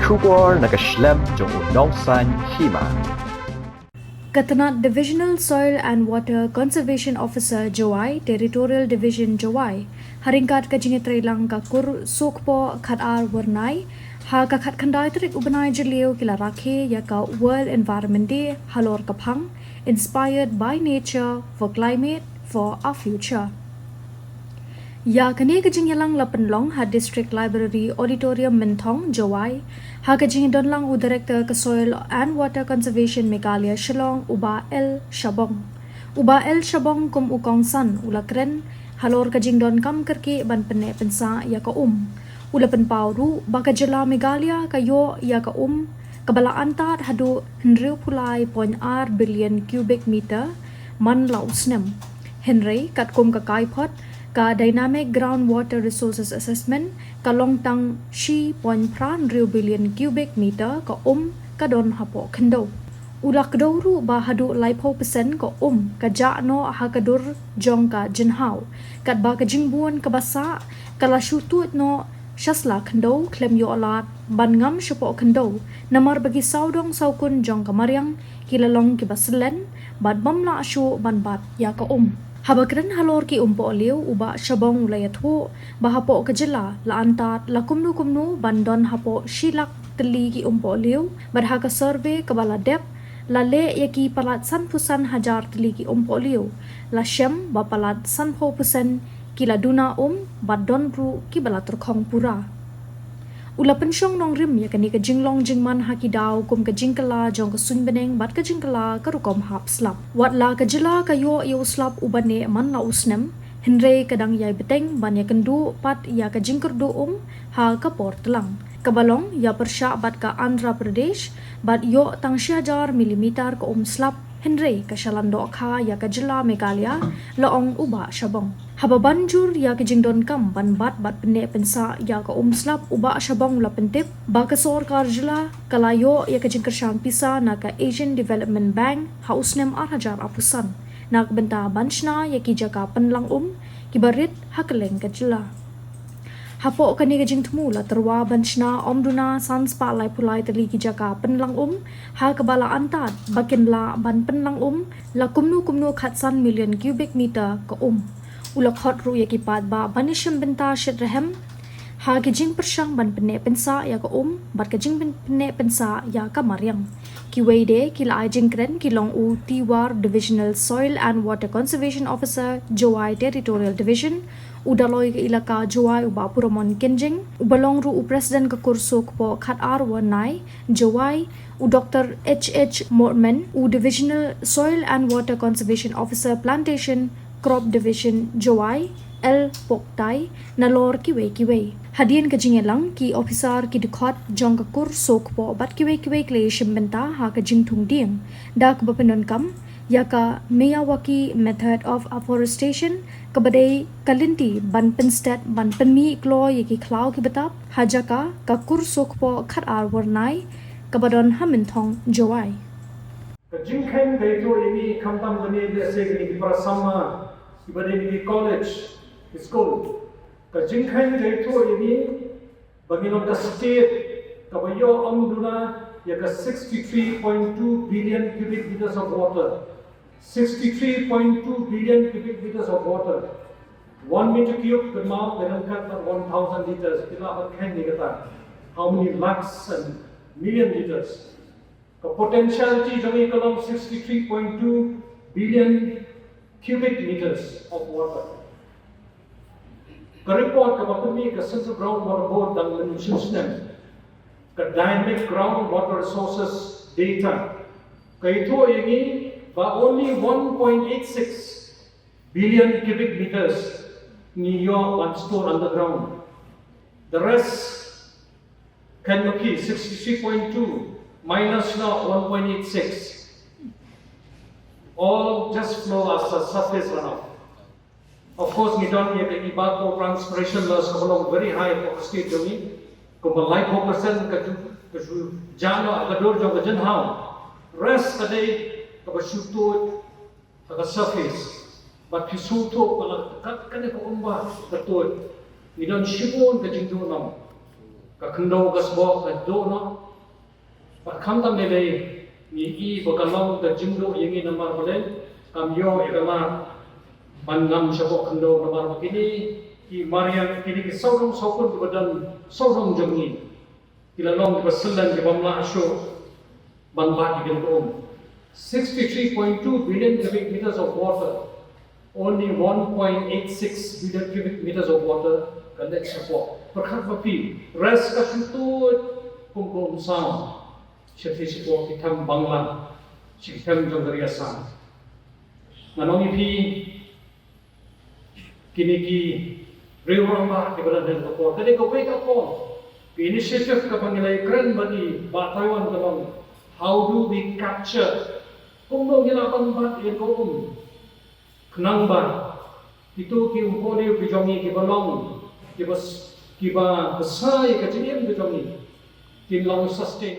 Kpoh nakaslem jong unongsan Hima. Tnad Divisional Soil and Water Conservation Officer Jowai, Territorial Division Jowai, haringkat kajingitre lang kakur Kpoh Khad Wyrnai, ha kakat kandai trik ubanai jeliu kila Rakhe ya ka World Environment Day halor kapang, inspired by nature for climate for our future. Ya kani kajing yalang lapenlong ha District Library Auditorium Mentong Jowai ha kajing donlang u Director ke Soil and Water Conservation Meghalaya Shillong Uba L Shabong kum ukong san ula kren halor kajing don kam kerki ban pene pensa ya ka ula pen pauru baka jela Meghalaya kayo ya ka kabala antar hadu 100.6 billion cubic meter man lausnem Henry kat kum ka kaipot ka Dynamic Groundwater Resources Assessment ka longtang 0.3 billion cubic meter ka ka don hapo kendo. Ulak dawru ba hadu 5% ka ka jano hakadur jong ka jinhaw kat ba ka jingbuan ka basa kala syutut no syasla kendo klem yo alat ban ngam syupo kendo namar bagi saudong saukun jong ka maryang kilalong ki baslen bad bamla asyu ban bat ya ka Habakren halor ki umpo liu uba Shabong ulayatho bahapo kajela la antat la kumnu bandon hapo shilak teli ki umpo liu barha ka survey kabala dep la le yaki palat sanpusan hajar teli ki umpo liu la shem ba palat sanpo pusan ki la duna badon ru ki bala terkhong pura ula pensyong nong rim ya kani ka jinglong jingman haki daw kum ka jingkala jong ka sunbeneng bat ka jingkala ka rukom hap slap wat la ka jela kayo yo slap ubane man la usnem henre kadang yai beteng ban ya kendu pat ya ka jingkerdu ha ka portlang kabalong ya persya bat ka Andhra Pradesh bat yo tang 1000 mm ka slap henre ka shalando kha ya ka jela Meghalaya laong uba Shabong haba banjur ya ke jingdon kam ban bat pene pensa ya ka slap uba Shabong la pentip ba ka sorkar jila kalayo ya ke jingker pisa na ka Asian Development Bank hausnem hajar apusan nak benta banchna ya ki jaka penlang kibarit hakeleng ka jila hapo kani ka jing tmu la terwa banchna omduna sanspa lai pulai teli ki jaka penlang ha kabala antat bakin la ban penlang la kumnu khatsan million cubic meter ka ula khot ru yaki pat ba banisham benta shit rehem ha ki jing persang ban pene pensa ya ka bat ka jing pene pensa ya ka maryang ki weide ki la jing kren ki long u Tiwar Divisional Soil and Water Conservation Officer Jowai Territorial Division udaloi ke ilaka Jowai uba puramon kenjing ubalong ru u President ka kurso Kpoh Khad Wyrnai Jowai u Dr. H.H. Mortman u Divisional Soil and Water Conservation Officer Plantation Crop Division Jowai L Poktai nalor kiwe hadian ka jingelang ki officer ki dikhot jong ka kur Kpoh bat kiwe kle shimbenta ha ka jingthung ding da ka bapenon kam ya ka Miyawaki method of afforestation kabadai kalinti ban penstat ban penmi klo yaki klau ki batap hajaka ka kur Kpoh Khad Wyrnai kabadon haminthong Jowai Kajingkhen gaito ini kamtam gani dese gani prasama ibadeni college school kajingkhen gaito ini bagilong ka state kabayo amduna yaka 63.2 billion cubic meters of water 63.2 billion cubic meters of water 1 meter cube per mile then cut 1000 liters kila khen ni kata how many lakhs and million liters the potentiality jami kalam 63.2 billion cubic meters of water. The report about the Central Groundwater Board dan menunjukkan the dynamic groundwater resources data. Kaito ini ba only 1.86 billion cubic meters ni yo store underground. The rest can be 63.2 minus now 1.86. All just flow as a surface runoff. Of course, we don't have any evapotranspiration loss very high for state domain. Kung like 4% kaju jalo agadur jo gajan how. Rest today kabashuto aga surface. But kisuto pala kat kane ko umba katod. We don't shipon kajing do nam. ka khndo ka sbo ka do no pa kham tam le ni I bo ka long ka jingdo yengi na mar bole kam yo e ka ma ban ngam shabo khndo na mar kini ki marian kini ki saurong sokun ki badan saurong jongi kila long ki baselan ki bamla asho ban ba ki gen 63.2 billion cubic meters of water, only 1.86 billion cubic meters of water collect support. Perkhat bapi, rest ka tutut kumpul sama. Syekh support kitam Bangla, kitam jonggaria sama. Nanongi pi kini ki riwang ba ki badan support. Tadi ko wake up call. Initiative ka pangilay kren bagi ba Taiwan kalong. How do we capture kung mo ginapan ba iyon kenang ba itu ki umponi bijongi ki balong ki bas ki ba besai ka jinian bijongi ki long sustain